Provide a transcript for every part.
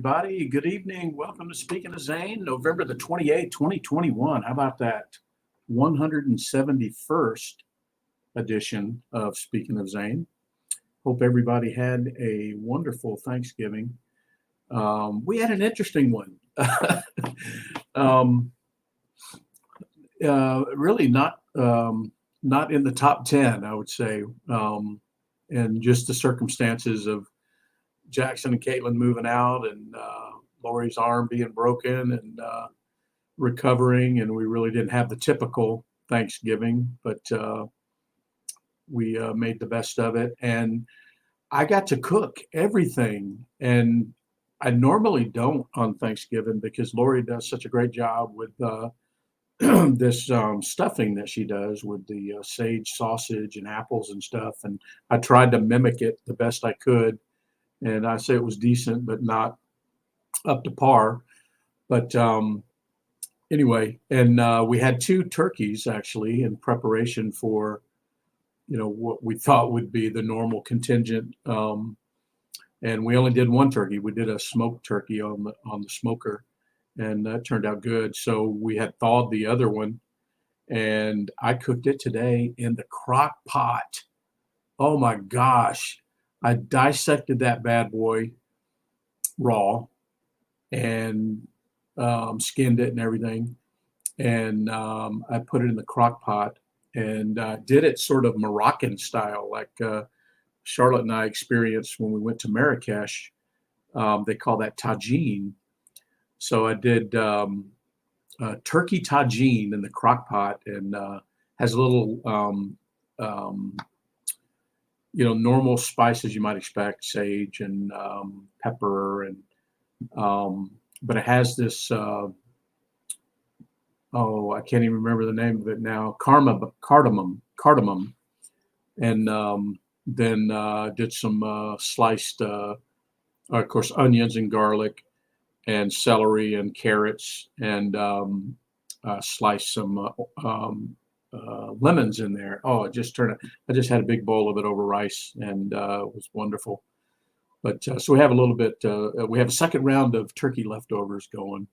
everybody. Good evening. Welcome to Speaking of Zane, November the 28th, 2021. How about that? 171st edition of Speaking of Zane. Hope everybody had a wonderful Thanksgiving. We had an interesting one. Really not in the top 10, I would say, and just the circumstances of Jackson and Caitlin moving out and Lori's arm being broken and recovering, and we really didn't have the typical Thanksgiving, but we made the best of it. And I got to cook everything, and I normally don't on Thanksgiving because Lori does such a great job with this stuffing that she does with the sage sausage and apples and stuff. And I tried to mimic it the best I could. And I say it was decent, but not up to par. But anyway, and we had two turkeys actually in preparation for, what we thought would be the normal contingent. And we only did one turkey. We did a smoked turkey on the smoker, and that turned out good. So we had thawed the other one, and I cooked it today in the crock pot. Oh my gosh. I dissected that bad boy raw and skinned it and everything. And I put it in the crock pot and did it sort of Moroccan style, like Charlotte and I experienced when we went to Marrakesh. They call that tagine. So I did turkey tagine in the crock pot, and has a little normal spices you might expect, sage and pepper, and but it has this I can't even remember the name of it now, cardamom, and then did some sliced of course onions and garlic and celery and carrots, and sliced some lemons in there. Oh, it just turned out, I just had a big bowl of it over rice, and it was wonderful. But so we have a little bit, we have a second round of turkey leftovers going.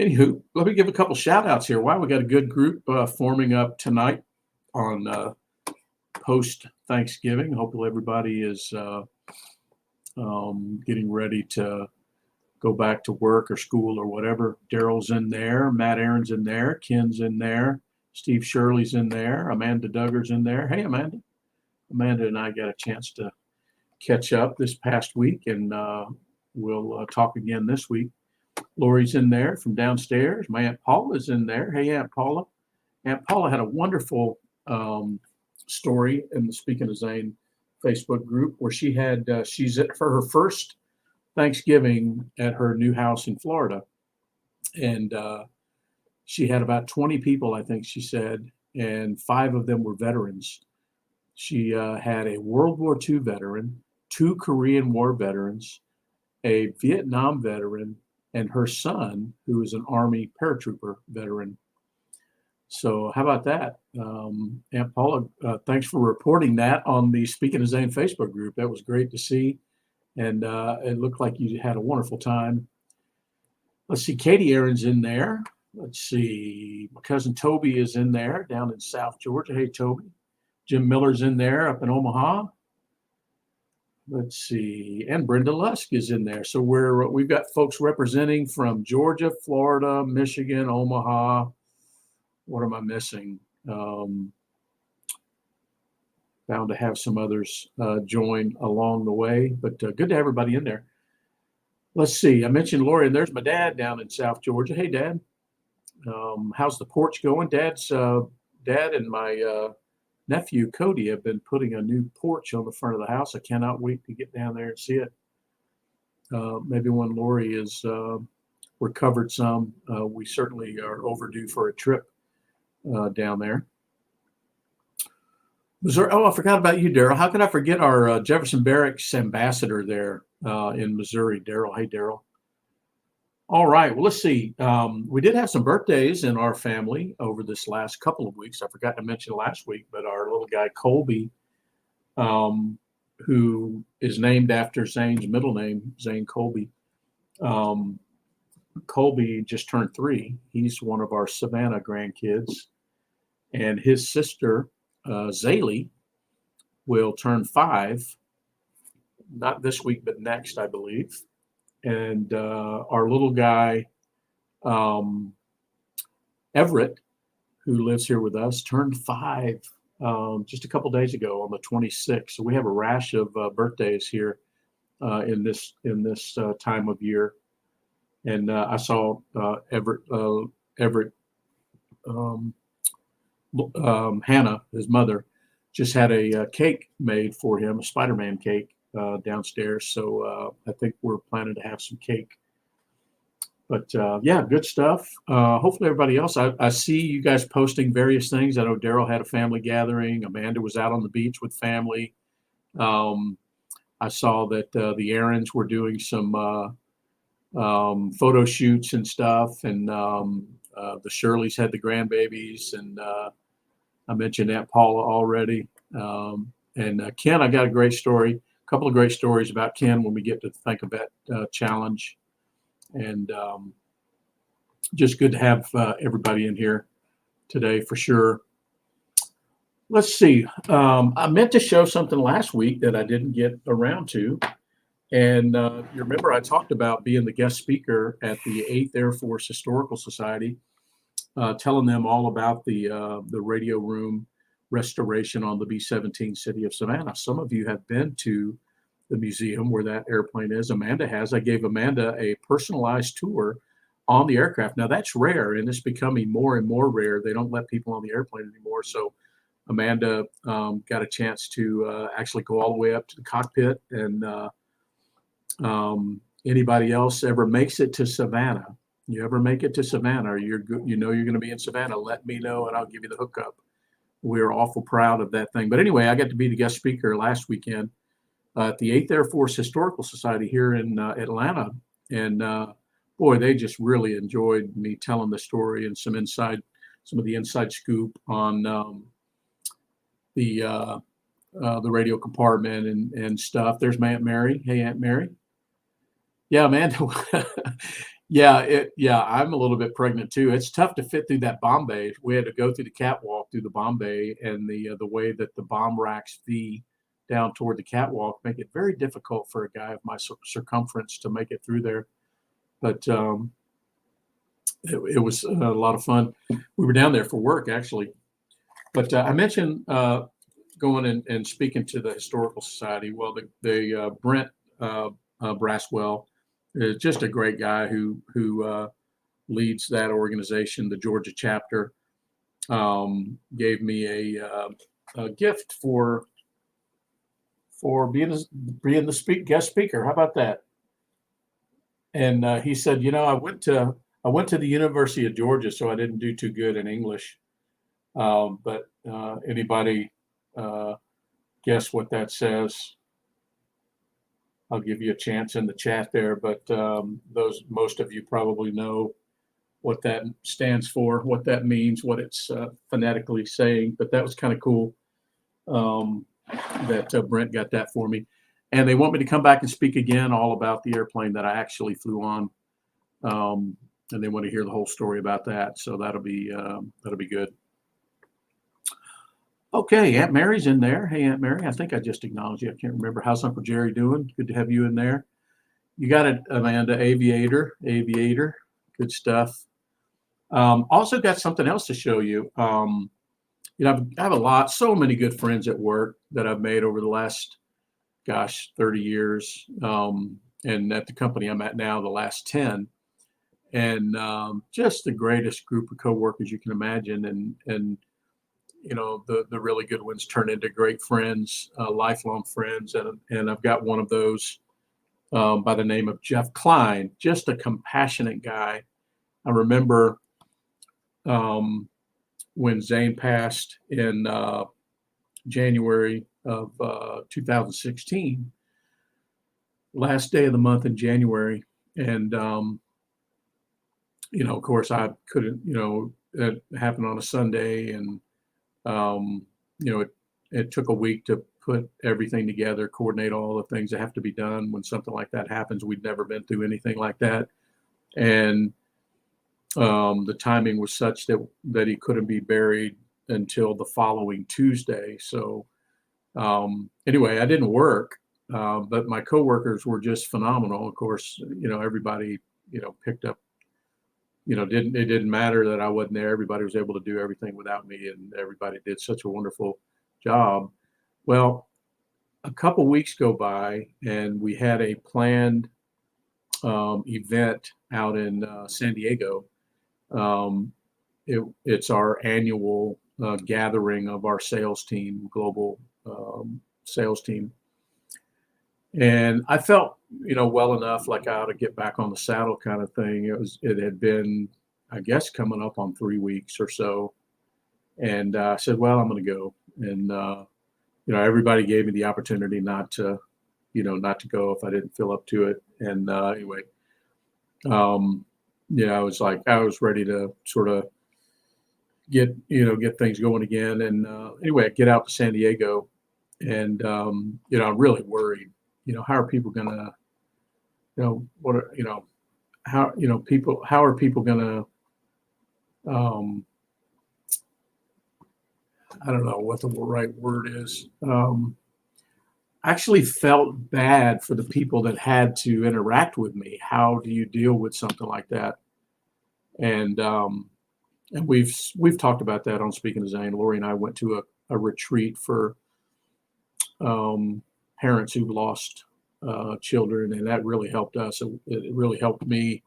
Anywho, let me give a couple shout outs here. Wow, we got a good group forming up tonight on post Thanksgiving. Hopefully everybody is getting ready to go back to work or school or whatever. Daryl's in there, Matt Aaron's in there, Ken's in there, Steve Shirley's in there, Amanda Duggar's in there. Hey, Amanda. Amanda and I got a chance to catch up this past week, and we'll talk again this week. Lori's in there from downstairs. My Aunt Paula's in there. Hey, Aunt Paula. Aunt Paula had a wonderful story in the Speaking of Zane Facebook group where she had, she's for her first Thanksgiving at her new house in Florida, and she had about 20 people, I think she said, and 5 of them were veterans. She had a World War II veteran, 2 Korean War veterans, a Vietnam veteran, and her son, who is an Army paratrooper veteran. So how about that? Aunt Paula, thanks for reporting that on the Speaking of Zane Facebook group. That was great to see. And it looked like you had a wonderful time. Let's see, Katie Aaron's in there. Let's see, my cousin Toby is in there down in South Georgia. Hey, Toby. Jim Miller's in there up in Omaha. Let's see, and Brenda Lusk is in there. So we've got folks representing from Georgia, Florida, Michigan, Omaha. What am I missing? Bound to have some others join along the way, but good to have everybody in there. Let's see. I mentioned Lori, and there's my dad down in South Georgia. Hey, Dad. How's the porch going? Dad and my nephew Cody have been putting a new porch on the front of the house. I cannot wait to get down there and see it. Maybe when Lori is recovered some, we certainly are overdue for a trip down there. Missouri. Oh, I forgot about you, Daryl. How can I forget our Jefferson Barracks ambassador there in Missouri, Daryl? Hey, Daryl. All right. Well, let's see. We did have some birthdays in our family over this last couple of weeks. I forgot to mention last week, but our little guy, Colby, who is named after Zane's middle name, Zane Colby. Colby just turned 3. He's one of our Savannah grandkids, and his sister, Zaylee, will turn 5, not this week, but next, I believe. And our little guy, Everett, who lives here with us, turned 5 just a couple days ago on the 26th. So we have a rash of birthdays here in this time of year. And I saw Everett Hannah, his mother, just had a cake made for him, a Spider-Man cake downstairs. So I think we're planning to have some cake. But yeah, good stuff. Hopefully everybody else, I see you guys posting various things. I know Daryl had a family gathering. Amanda was out on the beach with family. I saw that the Aarons were doing some photo shoots and stuff. And the Shirleys had the grandbabies. And I mentioned Aunt Paula already. And Ken, I got a great story, a couple of great stories about Ken when we get to Think of That challenge. And just good to have everybody in here today for sure. Let's see. I meant to show something last week that I didn't get around to. And you remember I talked about being the guest speaker at the 8th Air Force Historical Society, telling them all about the radio room restoration on the B-17 City of Savannah. Some of you have been to the museum where that airplane is. Amanda has. I gave Amanda a personalized tour on the aircraft. Now that's rare, and it's becoming more and more rare. They don't let people on the airplane anymore. So Amanda got a chance to actually go all the way up to the cockpit. And anybody else ever makes it to Savannah, you ever make it to Savannah, or you're going to be in Savannah, let me know and I'll give you the hookup. We're awful proud of that thing. But anyway, I got to be the guest speaker last weekend at the 8th Air Force Historical Society here in Atlanta. And boy, they just really enjoyed me telling the story and some of the inside scoop on the radio compartment and stuff. There's my Aunt Mary. Hey, Aunt Mary. Yeah, man. Yeah, I'm a little bit pregnant too. It's tough to fit through that bomb bay. We had to go through the catwalk through the bomb bay, and the way that the bomb racks V down toward the catwalk make it very difficult for a guy of my circumference to make it through there. But it was a lot of fun. We were down there for work actually. But I mentioned going and speaking to the Historical Society. Well, the Brent Braswell is just a great guy who leads that organization, the Georgia chapter. Gave me a gift for being the guest speaker. How about that? And he said, I went to the University of Georgia, so I didn't do too good in English. But anybody guess what that says? I'll give you a chance in the chat there, but most of you probably know what that stands for, what that means, what it's phonetically saying. But that was kind of cool that Brent got that for me. And they want me to come back and speak again all about the airplane that I actually flew on. And they want to hear the whole story about that. So that'll be good. Okay, Aunt Mary's in there. Hey, Aunt Mary, I think I just acknowledged you. I can't remember. How's Uncle Jerry doing? Good to have you in there. You got it, Amanda, aviator. Good stuff. Also got something else to show you. I have so many good friends at work that I've made over the last, 30 years. And at the company I'm at now, the last 10. And just the greatest group of coworkers you can imagine. And the really good ones turn into great friends, lifelong friends. And I've got one of those by the name of Jeff Klein, just a compassionate guy. I remember when Zane passed in January of 2016, last day of the month in January. And, of course, I couldn't, it happened on a Sunday, and it took a week to put everything together, coordinate all the things that have to be done when something like that happens. We'd never been through anything like that. And the timing was such that he couldn't be buried until the following Tuesday. So anyway, I didn't work, but my coworkers were just phenomenal. Of course, everybody, picked up, it didn't matter that I wasn't there. Everybody was able to do everything without me, and everybody did such a wonderful job. Well, a couple weeks go by, and we had a planned event out in San Diego. It's our annual gathering of our sales team, global sales team. And I felt, well enough like I ought to get back on the saddle kind of thing. It had been, I guess, coming up on 3 weeks or so. And I said, well, I'm going to go. And, everybody gave me the opportunity not to go if I didn't feel up to it. And anyway, I was ready to sort of get things going again. And anyway, I get out to San Diego, and I'm really worried. How are people gonna, how are people gonna, I don't know what the right word is. I actually felt bad for the people that had to interact with me. How do you deal with something like that? And we've talked about that on Speaking to Zane. Lori and I went to a retreat for parents who've lost children, and that really helped us. It really helped me.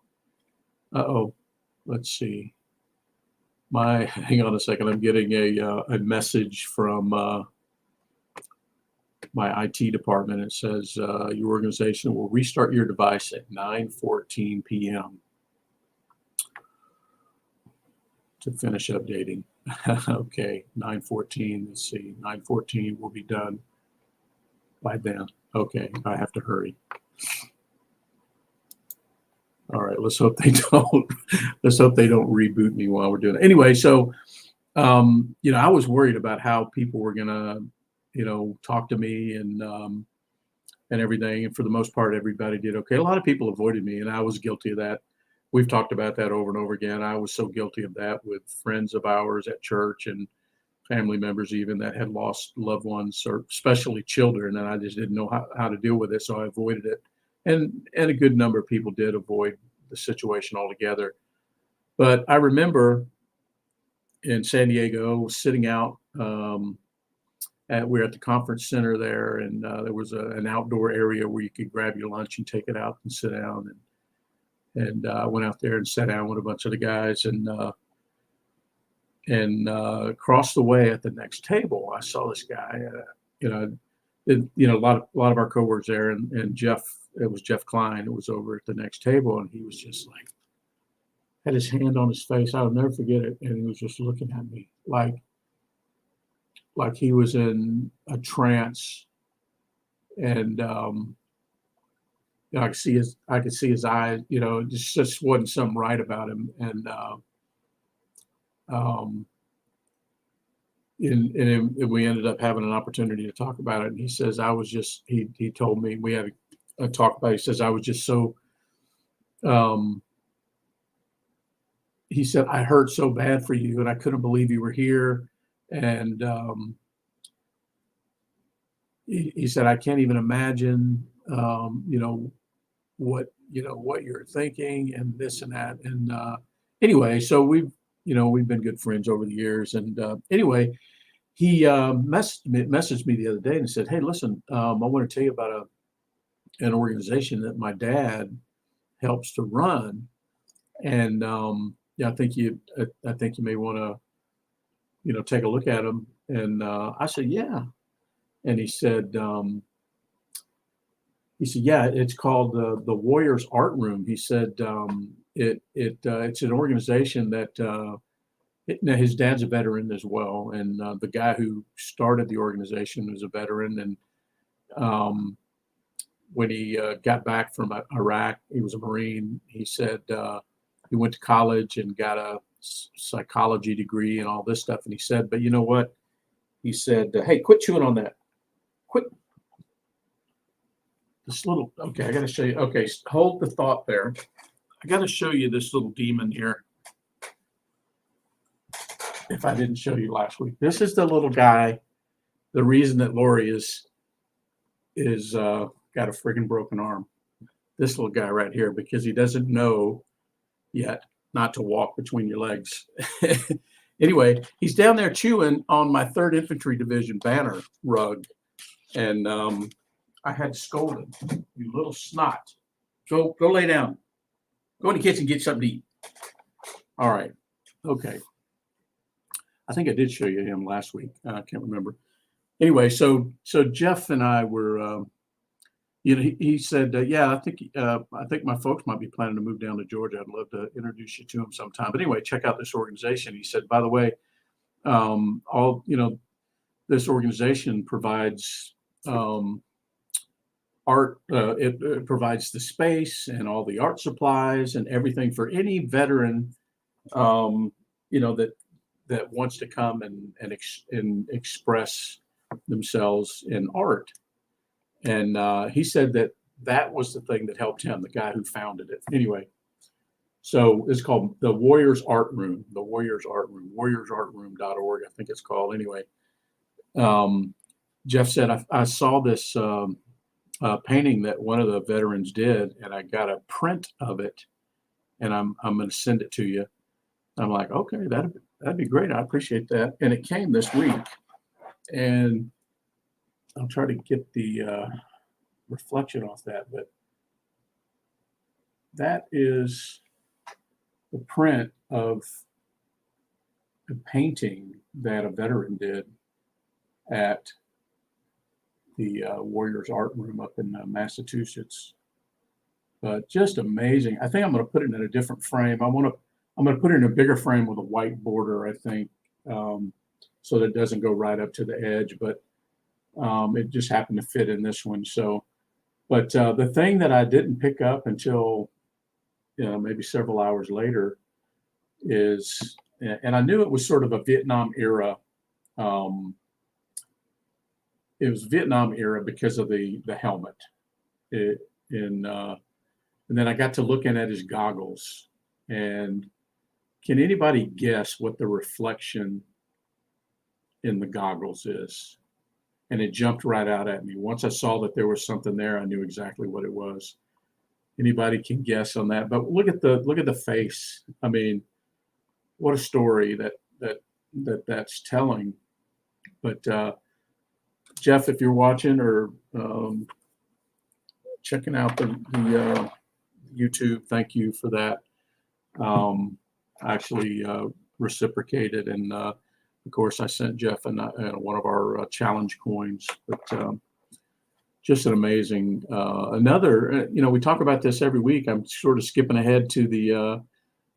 Let's see. Hang on a second. I'm getting a message from my IT department. It says your organization will restart your device at 9:14 p.m. to finish updating. Okay, 9:14. Let's see. 9:14 will be done by then. Okay, I have to hurry. All right, let's hope they don't. Let's hope they don't reboot me while we're doing it. Anyway, so I was worried about how people were gonna, talk to me and everything. And for the most part, everybody did okay. A lot of people avoided me, and I was guilty of that. We've talked about that over and over again. I was so guilty of that with friends of ours at church and family members even that had lost loved ones, or especially children, and I just didn't know how to deal with it, so I avoided it. And a good number of people did avoid the situation altogether. But I remember in San Diego sitting out we were at the conference center there, and there was an outdoor area where you could grab your lunch and take it out and sit down. And I went out there and sat down with a bunch of the guys, and across the way at the next table, I saw this guy. A lot of our coworkers there, and Jeff. It was Jeff Klein. It was over at the next table, and he was just like, had his hand on his face. I'll never forget it. And he was just looking at me like he was in a trance. And I could see his eyes. Just wasn't something right about him. And we ended up having an opportunity to talk about it. And he says, he told me, we had a talk about it. He says, I was just so, he said, I hurt so bad for you, and I couldn't believe you were here. And he said, I can't even imagine, what you're thinking and this and that. And anyway, so we've been good friends over the years. And anyway, he messaged me the other day and said, hey, listen, I want to tell you about an organization that my dad helps to run. And I think you may want to, take a look at them. And I said, yeah. And he said, yeah, it's called the Warriors Art Room. He said, it's an organization that his dad's a veteran as well. And the guy who started the organization was a veteran. And when he got back from Iraq, he was a Marine. He said he went to college and got a psychology degree and all this stuff. And he said, but you know what? He said, hey, quit chewing on that quick. This little, okay, I got to show you. Okay, hold the thought there. I got to show you this little demon here. If I didn't show you last week, this is the little guy. The reason that Lori is got a friggin' broken arm. This little guy right here, because he doesn't know yet not to walk between your legs. Anyway, he's down there chewing on my 3rd Infantry Division banner rug, and I had to scold him. You little snot. Go lay down. Go in the kitchen and get something to eat. All right. Okay. I think I did show you him last week. I can't remember. Anyway, so Jeff and I were, he said, yeah, I think my folks might be planning to move down to Georgia. I'd love to introduce you to them sometime. But anyway, check out this organization. He said, by the way, this organization provides art. It provides the space and all the art supplies and everything for any veteran, that wants to come and express themselves in art. And he said that was the thing that helped him, the guy who founded it. Anyway, so it's called the Warriors Art Room, warriorsartroom.org, I think it's called. Anyway, Jeff said, I saw this painting that one of the veterans did, and I got a print of it, and I'm going to send it to you. I'm like, okay, that'd be great. I appreciate that. And it came this week, and I'll try to get the reflection off that, but that is the print of a painting that a veteran did at the Warriors Art Room up in Massachusetts. But just amazing. I think I'm going to put it in a different frame. I'm going to put it in a bigger frame with a white border, I think, so that it doesn't go right up to the edge. But it just happened to fit in this one. So, but the thing that I didn't pick up until maybe several hours later is, and I knew it was sort of a Vietnam era. It was Vietnam era because of the helmet. And then I got to looking at his goggles. And can anybody guess what the reflection in the goggles is? And it jumped right out at me. Once I saw that there was something there, I knew exactly what it was. Anybody can guess on that? But look at the face. I mean, what a story that's telling. But Jeff, if you're watching or checking out the YouTube, thank you for that. I actually reciprocated, and of course I sent Jeff one of our challenge coins. But just an amazing another. We talk about this every week. I'm sort of skipping ahead to the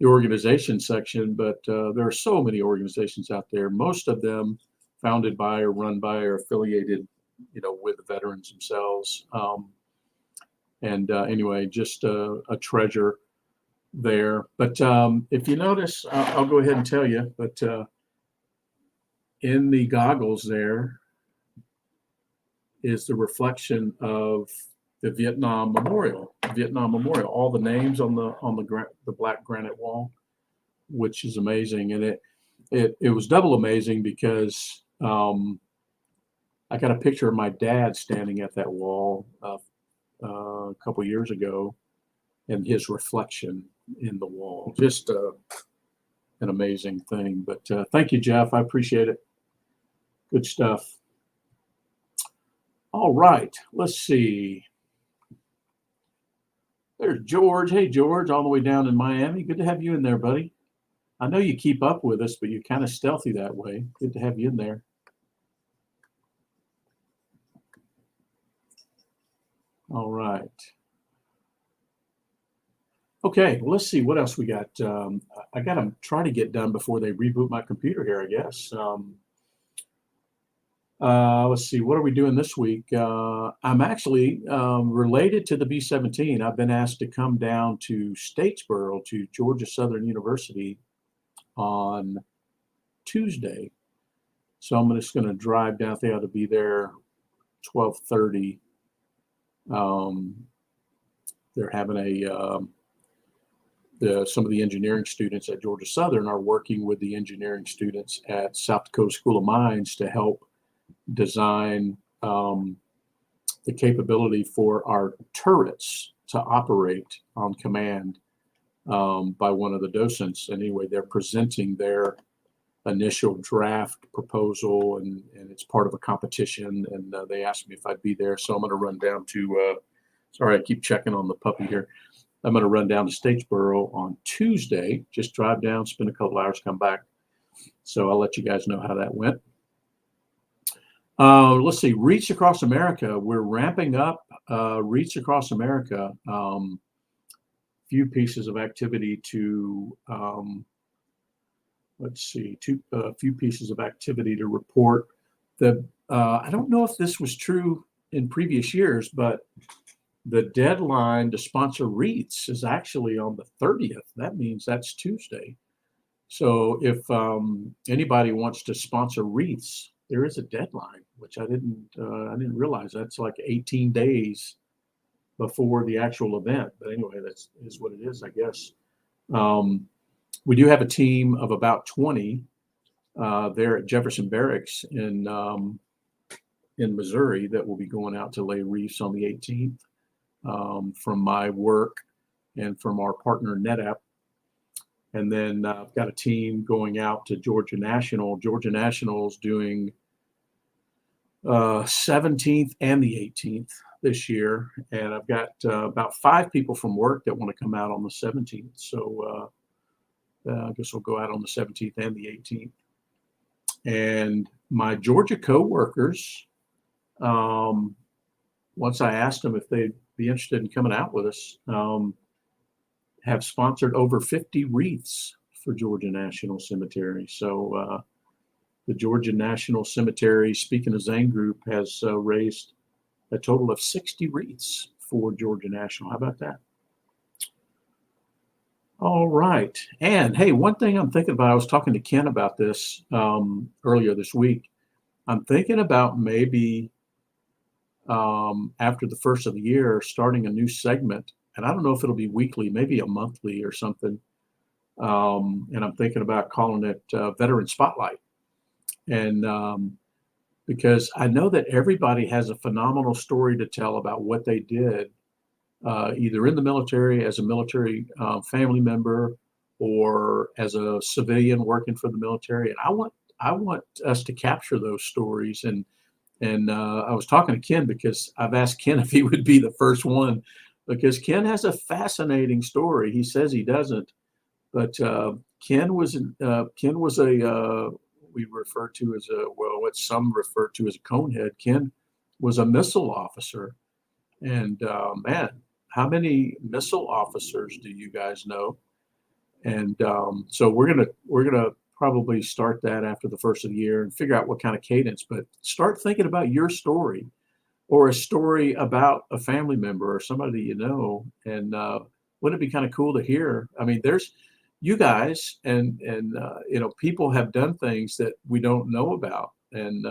organization section, but there are so many organizations out there. Most of them founded by or run by or affiliated, with the veterans themselves. Anyway, just a treasure there. But if you notice, I'll go ahead and tell you, but in the goggles there is the reflection of the Vietnam Memorial. All the names on the black granite wall, which is amazing. And it was double amazing because I got a picture of my dad standing at that wall a couple years ago, and his reflection in the wall. Just an amazing thing. But thank you, Jeff. I appreciate it. Good stuff. All right, let's see. There's George. Hey, George, all the way down in Miami. Good to have you in there, buddy. I know you keep up with us, but you're kind of stealthy that way. Good to have you in there. All right. Okay, well, let's see what else we got. I got to try to get done before they reboot my computer here, I guess. Let's see, what are we doing this week? I'm actually related to the B-17. I've been asked to come down to Statesboro to Georgia Southern University on Tuesday. So I'm just going to drive down there to be there 12:30. They're having some of the engineering students at Georgia Southern are working with the engineering students at South Dakota School of Mines to help design the capability for our turrets to operate on command by one of the docents. Anyway, they're presenting their initial draft proposal, and it's part of a competition. And they asked me if I'd be there, so I'm going to run down to. Sorry, I keep checking on the puppy here. I'm going to run down to Statesboro on Tuesday. Just drive down, spend a couple hours, come back. So I'll let you guys know how that went. Let's see, Reach Across America. We're ramping up Reach Across America. Few pieces of activity to, a few pieces of activity to report. I don't know if this was true in previous years, but the deadline to sponsor REITs is actually on the 30th. That means that's Tuesday. So if anybody wants to sponsor REITs, there is a deadline, which I didn't realize. That's like 18 days before the actual event. But anyway, that's is what it is, I guess. We do have a team of about 20 there at Jefferson Barracks in Missouri that will be going out to lay reefs on the 18th. From my work and from our partner NetApp. And then I've got a team going out to Georgia National. Georgia National is doing 17th and the 18th this year. And I've got about 5 people from work that want to come out on the 17th. So I guess we'll go out on the 17th and the 18th. And my Georgia coworkers, once I asked them if they'd be interested in coming out with us, have sponsored over 50 wreaths for Georgia National Cemetery. So the Georgia National Cemetery, speaking of Zane Group, has raised a total of 60 wreaths for Georgia National. How about that? All right. And hey, one thing I'm thinking about, I was talking to Ken about this earlier this week. I'm thinking about maybe after the first of the year, starting a new segment, and I don't know if it'll be weekly, maybe a monthly or something. And I'm thinking about calling it Veteran Spotlight. And because I know that everybody has a phenomenal story to tell about what they did, either in the military, as a military family member, or as a civilian working for the military. And I want us to capture those stories. And I was talking to Ken because I've asked Ken if he would be the first one, because Ken has a fascinating story. He says he doesn't, but Ken was we refer to as what some refer to as a conehead. Ken was a missile officer, and man, how many missile officers do you guys know? And so we're gonna probably start that after the first of the year and figure out what kind of cadence, but start thinking about your story or a story about a family member or somebody you know. And wouldn't it be kind of cool to hear? I mean, there's you guys and people have done things that we don't know about. And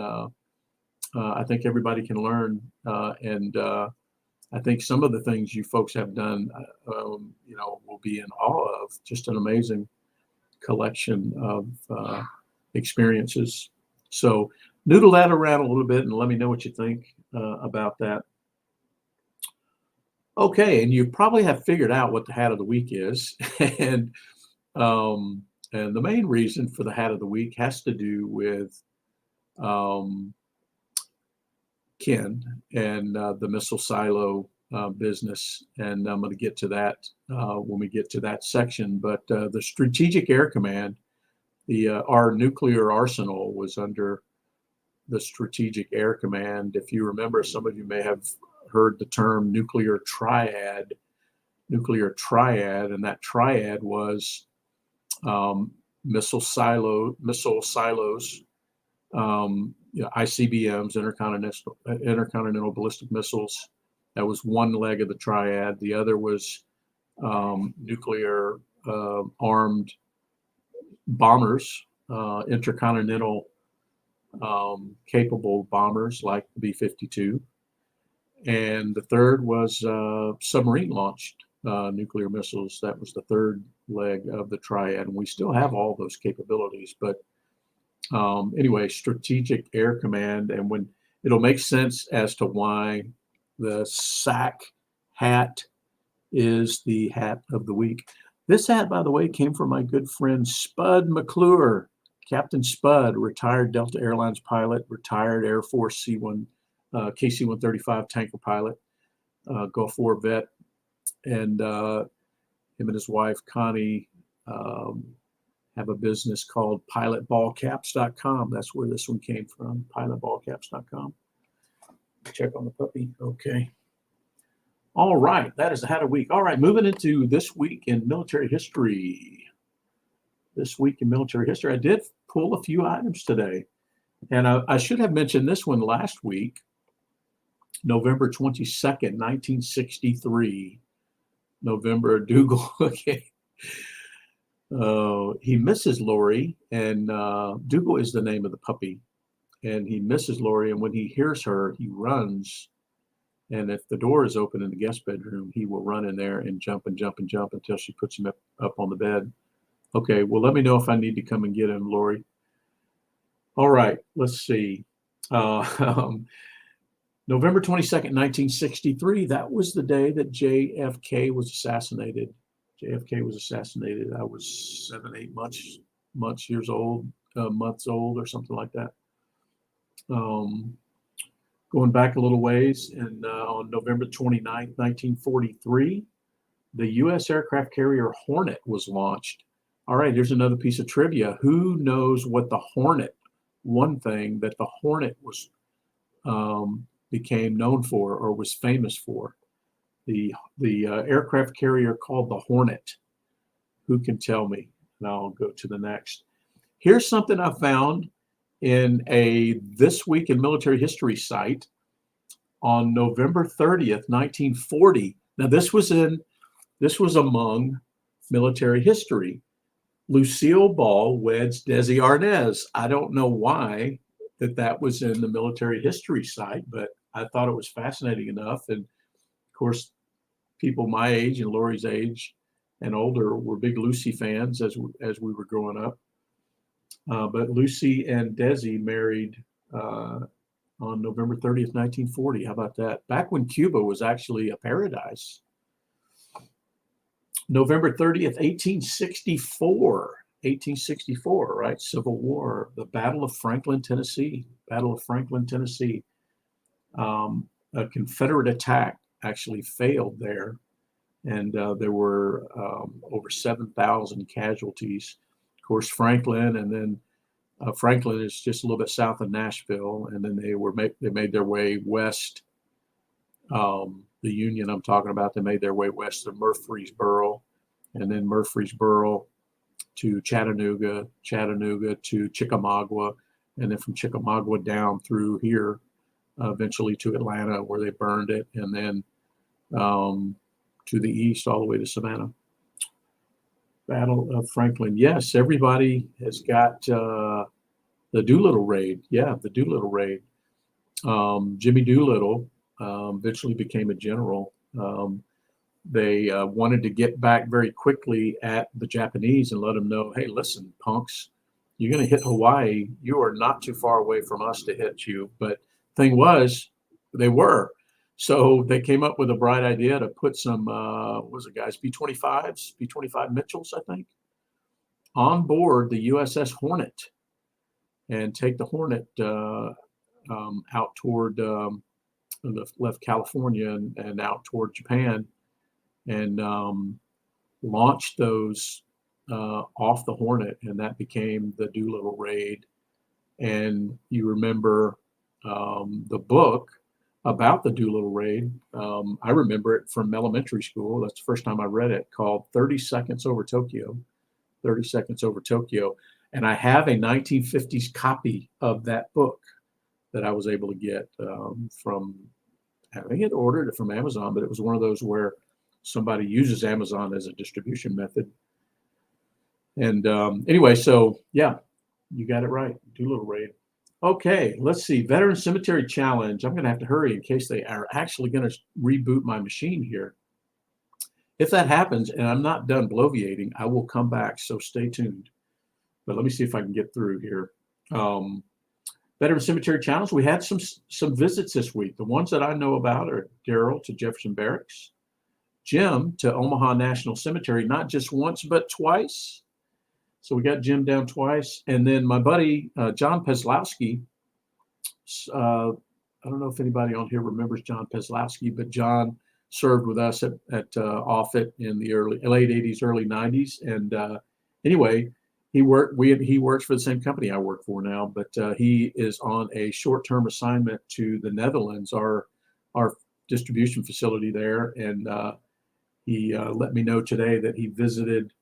I think everybody can learn. And I think some of the things you folks have done, will be in awe of. Just an amazing collection of experiences. So noodle that around a little bit and let me know what you think about that. Okay, and you probably have figured out what the hat of the week is. And the main reason for the hat of the week has to do with Ken and the missile silo business. And I'm going to get to that when we get to that section. But the Strategic Air Command, our nuclear arsenal was under the Strategic Air Command. If you remember, some of you may have heard the term nuclear triad, and that triad was missile silos, ICBMs, intercontinental ballistic missiles. That was one leg of the triad. The other was nuclear armed bombers, intercontinental capable bombers like the B-52. And the third was submarine launched nuclear missiles. That was the third leg of the triad. And we still have all those capabilities. But anyway, Strategic Air Command. And when it'll make sense as to why the SAC hat is the hat of the week. This hat, by the way, came from my good friend Spud McClure. Captain Spud, retired Delta Airlines pilot, retired Air Force KC-135 tanker pilot, Gulf War vet, and him and his wife Connie have a business called pilotballcaps.com. That's where this one came from, pilotballcaps.com. Check on the puppy. Okay. All right, that is the hat of the week. All right, moving into this week in military history. This week in military history, I did pull a few items today. And I should have mentioned this one last week, November 22nd, 1963. November Dougal. Okay. He misses Lori, and Dougal is the name of the puppy. And he misses Lori, and when he hears her, he runs. And if the door is open in the guest bedroom, he will run in there and jump and jump and jump until she puts him up on the bed. Okay, well, let me know if I need to come and get him, Lori. All right, let's see. November 22nd, 1963, that was the day that JFK was assassinated. JFK was assassinated. I was 7, 8 months old or something like that. Going back a little ways, and on November 29th, 1943, the U.S. aircraft carrier Hornet was launched. All right, here's another piece of trivia. Who knows what the Hornet, one thing that the Hornet was became known for or was famous for? The aircraft carrier called the Hornet. Who can tell me? And I'll go to the next. Here's something I found in a This Week in Military History site on November 30th, 1940. Now this was among military history. Lucille Ball weds Desi Arnaz. I don't know why that was in the military history site, but I thought it was fascinating enough. And of course, people my age and Lori's age and older were big Lucy fans as we were growing up. But Lucy and Desi married on November 30th, 1940. How about that? Back when Cuba was actually a paradise. November 30th, 1864. 1864, right? Civil War. The Battle of Franklin, Tennessee. Battle of Franklin, Tennessee. A Confederate attack actually failed there. And there were over 7,000 casualties. Of course, Franklin, and then Franklin is just a little bit south of Nashville, and then they made their way west. The Union I'm talking about, they made their way west to Murfreesboro, and then Murfreesboro to Chattanooga to Chickamauga, and then from Chickamauga down through here, eventually to Atlanta, where they burned it, and then to the east all the way to Savannah. Battle of Franklin. Yes, everybody has got the Doolittle Raid. Yeah, the Doolittle Raid. Jimmy Doolittle eventually became a general. They wanted to get back very quickly at the Japanese and let them know, hey, listen, punks, you're going to hit Hawaii. You are not too far away from us to hit you. But thing was, they were. So they came up with a bright idea to put some, guys, B-25 Mitchells, I think, on board the USS Hornet and take the Hornet out toward, left California and out toward Japan, and launched those off the Hornet, and that became the Doolittle Raid. And you remember the book about the Doolittle Raid. I remember it from elementary school. That's the first time I read it, called 30 Seconds Over Tokyo. 30 Seconds Over Tokyo. And I have a 1950s copy of that book that I was able to get from, I had ordered it from Amazon, but it was one of those where somebody uses Amazon as a distribution method. And anyway, so yeah, you got it right. Doolittle Raid. Okay, let's see. Veteran Cemetery Challenge. I'm going to have to hurry in case they are actually going to reboot my machine here. If that happens and I'm not done bloviating, I will come back. So stay tuned. But let me see if I can get through here. Veteran Cemetery Challenge. We had some visits this week. The ones that I know about are Daryl to Jefferson Barracks, Jim to Omaha National Cemetery, not just once but twice. So we got Jim down twice, and then my buddy John Peslowski. I don't know if anybody on here remembers John Peslowski, but John served with us at Offutt in the late '80s, early '90s, and anyway, he works for the same company I work for now, but he is on a short-term assignment to the Netherlands, our distribution facility there, and he let me know today that he visited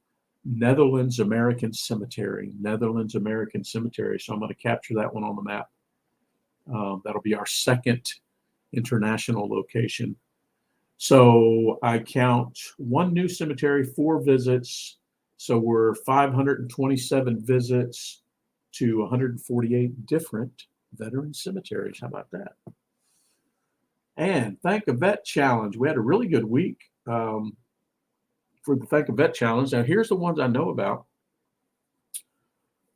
Netherlands American Cemetery. So I'm going to capture that one on the map. That'll be our second international location. So I count one new cemetery, 4 visits. So we're 527 visits to 148 different veteran cemeteries. How about that? And Thank a Vet Challenge. We had a really good week for the Thank a Vet Challenge. Now here's the ones I know about.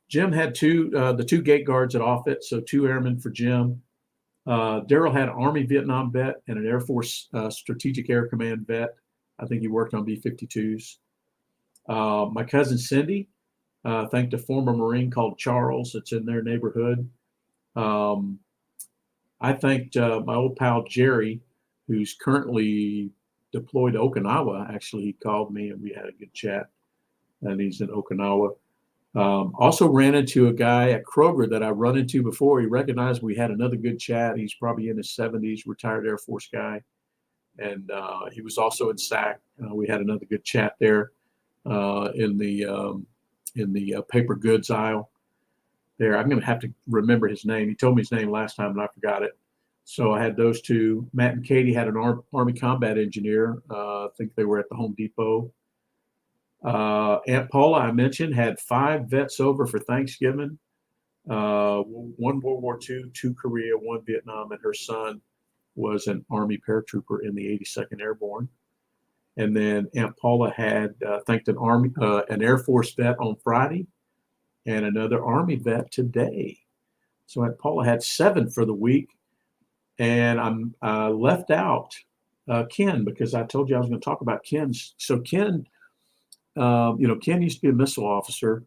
Jim had the 2 gate guards at Offutt, so 2 airmen for Jim. Daryl had an Army Vietnam vet and an Air Force Strategic Air Command vet. I think he worked on B-52s. My cousin Cindy thanked a former Marine called Charles that's in their neighborhood. I thanked my old pal Jerry, who's currently deployed to Okinawa. Actually, he called me and we had a good chat, and he's in Okinawa. Also ran into a guy at Kroger that I run into before. He recognized we had another good chat. He's probably in his 70s, retired Air Force guy. And he was also in SAC. We had another good chat there in the paper goods aisle there. I'm going to have to remember his name. He told me his name last time and I forgot it. So I had those 2. Matt and Katie had an Army combat engineer. I think they were at the Home Depot. Aunt Paula, I mentioned, had 5 vets over for Thanksgiving. 1 World War II, 2 Korea, 1 Vietnam, and her son was an Army paratrooper in the 82nd Airborne. And then Aunt Paula had thanked an Air Force vet on Friday and another Army vet today. So Aunt Paula had 7 for the week. And I left out Ken because I told you I was going to talk about Ken. So Ken, Ken used to be a missile officer.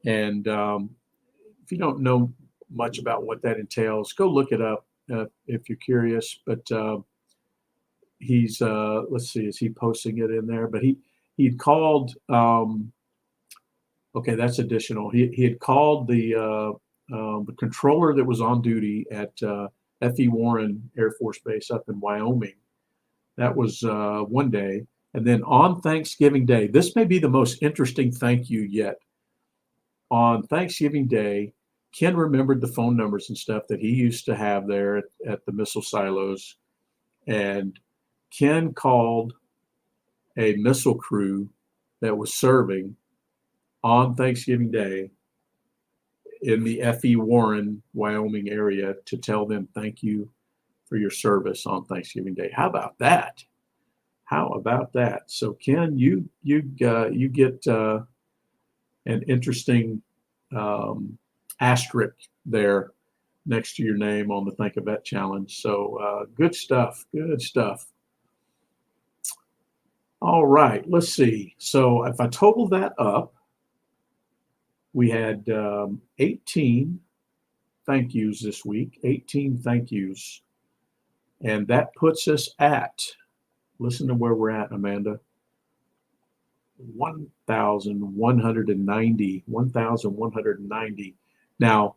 And if you don't know much about what that entails, go look it up if you're curious. But he's, let's see, is he posting it in there? But he'd called, okay, that's additional. He had called the controller that was on duty at F.E. Warren Air Force Base up in Wyoming. That was one day. And then on Thanksgiving Day, this may be the most interesting thank you yet. On Thanksgiving Day, Ken remembered the phone numbers and stuff that he used to have there at the missile silos. And Ken called a missile crew that was serving on Thanksgiving Day in the F.E. Warren, Wyoming area to tell them thank you for your service on Thanksgiving Day. How about that? How about that? So Ken, you get an interesting asterisk there next to your name on the Think a Vet Challenge. So good stuff. Good stuff. All right, let's see. So if I total that up, we had 18 thank yous this week, 18 thank yous. And that puts us at, listen to where we're at, Amanda, 1,190, 1,190. Now,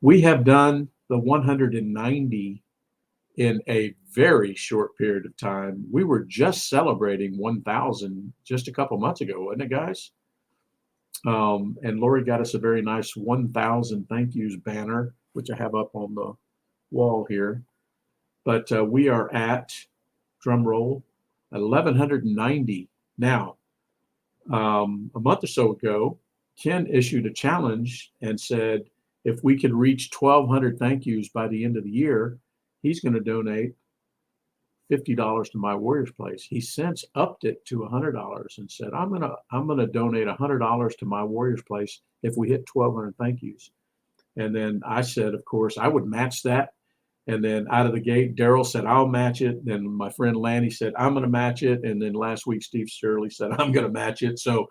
we have done the 190 in a very short period of time. We were just celebrating 1,000 just a couple months ago, wasn't it, guys? And Lori got us a very nice 1,000 thank yous banner, which I have up on the wall here. But we are at, drum roll, 1,190. Now, a month or so ago, Ken issued a challenge and said, if we could reach 1,200 thank yous by the end of the year, he's going to donate $50 to My Warriors Place. He since upped it to $100 and said, I'm gonna donate $100 to My Warriors Place if we hit 1,200 thank yous. And then I said, of course, I would match that. And then out of the gate, Daryl said, I'll match it. Then my friend Lanny said, I'm going to match it. And then last week, Steve Shirley said, I'm going to match it. So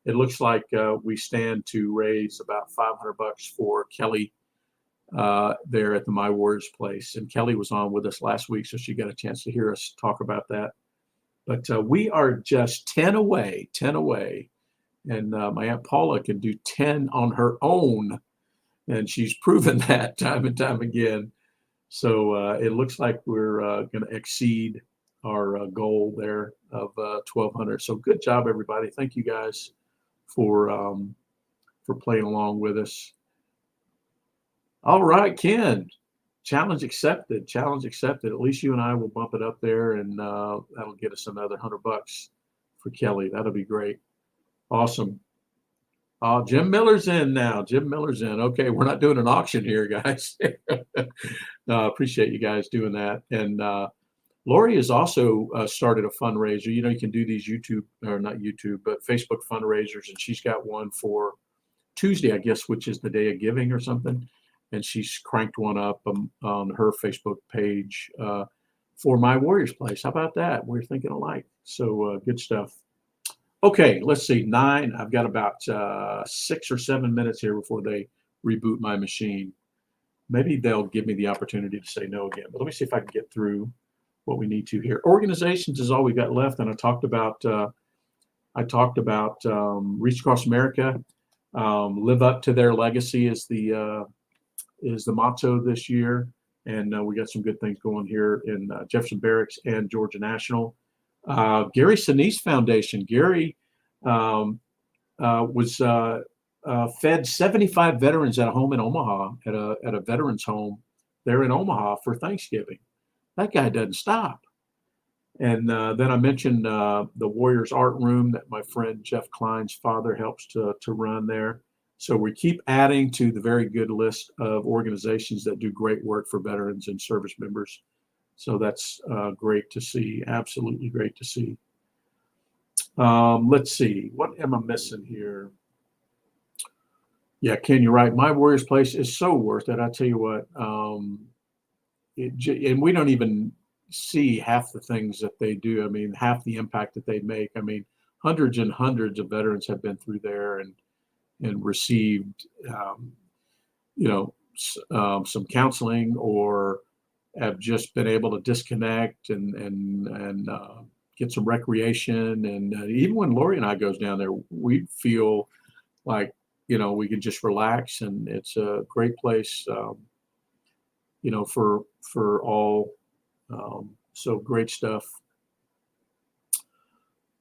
it looks like we stand to raise about $500 for Kelly there at the My Warriors Place. And Kelly was on with us last week, so she got a chance to hear us talk about that. But we are just 10 away. And my Aunt Paula can do 10 on her own. And she's proven that time and time again. So it looks like we're going to exceed our goal there of 1,200. So good job, everybody. Thank you guys for playing along with us. All right, Ken, challenge accepted. At least you and I will bump it up there, and that'll get us another $100 for Kelly. That'll be great. Awesome. Jim Miller's in now. Okay, we're not doing an auction here, guys. Appreciate you guys doing that. And Lori has also started a fundraiser. You know, you can do these Facebook fundraisers, and she's got one for Tuesday, I guess, which is the day of giving or something. And she's cranked one up on her Facebook page for My Warriors Place. How about that? We're thinking alike. So good stuff. Okay, let's see. I've got about 6 or 7 minutes here before they reboot my machine. Maybe they'll give me the opportunity to say no again. But let me see if I can get through what we need to here. Organizations is all we got left, and I talked about Reach Across America. Live up to their legacy is the motto this year, and we got some good things going here in Jefferson Barracks and Georgia National. Gary Sinise Foundation. Gary was fed 75 veterans at a home in Omaha, at a veterans home there in Omaha for Thanksgiving. That guy doesn't stop. And then I mentioned the Warriors Art Room that my friend Jeff Klein's father helps to run there. So we keep adding to the very good list of organizations that do great work for veterans and service members. So that's great to see. Absolutely great to see. Let's see. What am I missing here? Yeah, Ken, you're right. My Warriors Place is so worth it. I tell you what. And we don't even see half the things that they do. I mean, half the impact that they make. I mean, hundreds and hundreds of veterans have been through there and received, some counseling, or have just been able to disconnect and get some recreation. And even when Lori and I goes down there, we feel like, we can just relax, and it's a great place, for all. So great stuff.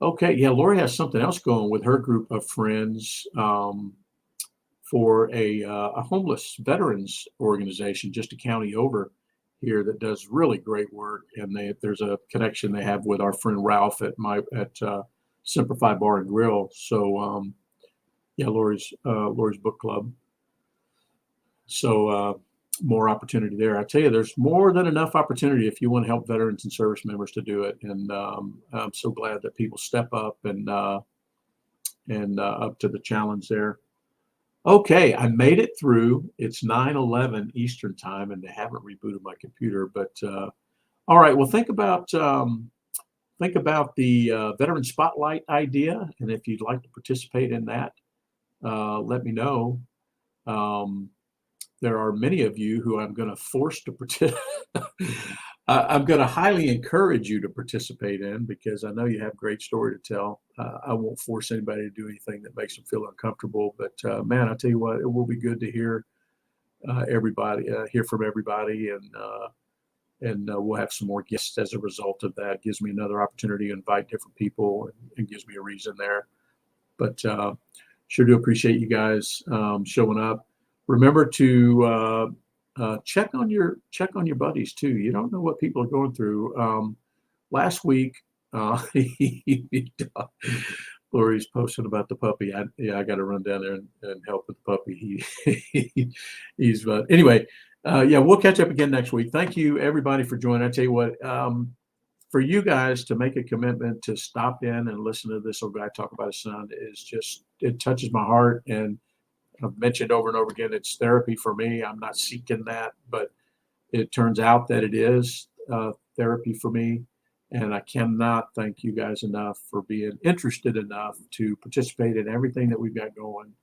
Okay, yeah, Lori has something else going with her group of friends for a homeless veterans organization just a county over here that does really great work. And there's a connection they have with our friend Ralph at Simplify Bar and Grill. So yeah, Lori's book club. So more opportunity there. I tell you, there's more than enough opportunity if you want to help veterans and service members to do it. And I'm so glad that people step up and up to the challenge there. Okay, I made it through. It's 9:11 Eastern time, and they haven't rebooted my computer. But all right, well, think about the Veteran Spotlight idea, and if you'd like to participate in that, let me know. There are many of you who I'm going to force to participate. I'm going to highly encourage you to participate in, because I know you have a great story to tell. I won't force anybody to do anything that makes them feel uncomfortable. But man, I tell you what, it will be good to hear hear from everybody, and we'll have some more guests as a result of that. It gives me another opportunity to invite different people, and gives me a reason there. But sure do appreciate you guys showing up. Remember to check on your buddies too. You don't know what people are going through. Last week, boy, Lori's posting about the puppy. I got to run down there and help with the puppy. He's anyway. Yeah, we'll catch up again next week. Thank you everybody for joining. I tell you what, for you guys to make a commitment to stop in and listen to this old guy talk about his son is just, it touches my heart. And I've mentioned over and over again, it's therapy for me. I'm not seeking that, but it turns out that it is therapy for me. And I cannot thank you guys enough for being interested enough to participate in everything that we've got going.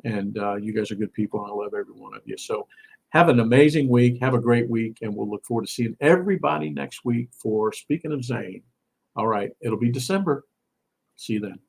And you guys are good people, and I love every one of you. So have an amazing week. Have a great week, and we'll look forward to seeing everybody next week for Speaking of Zane. All right, it'll be December. See you then.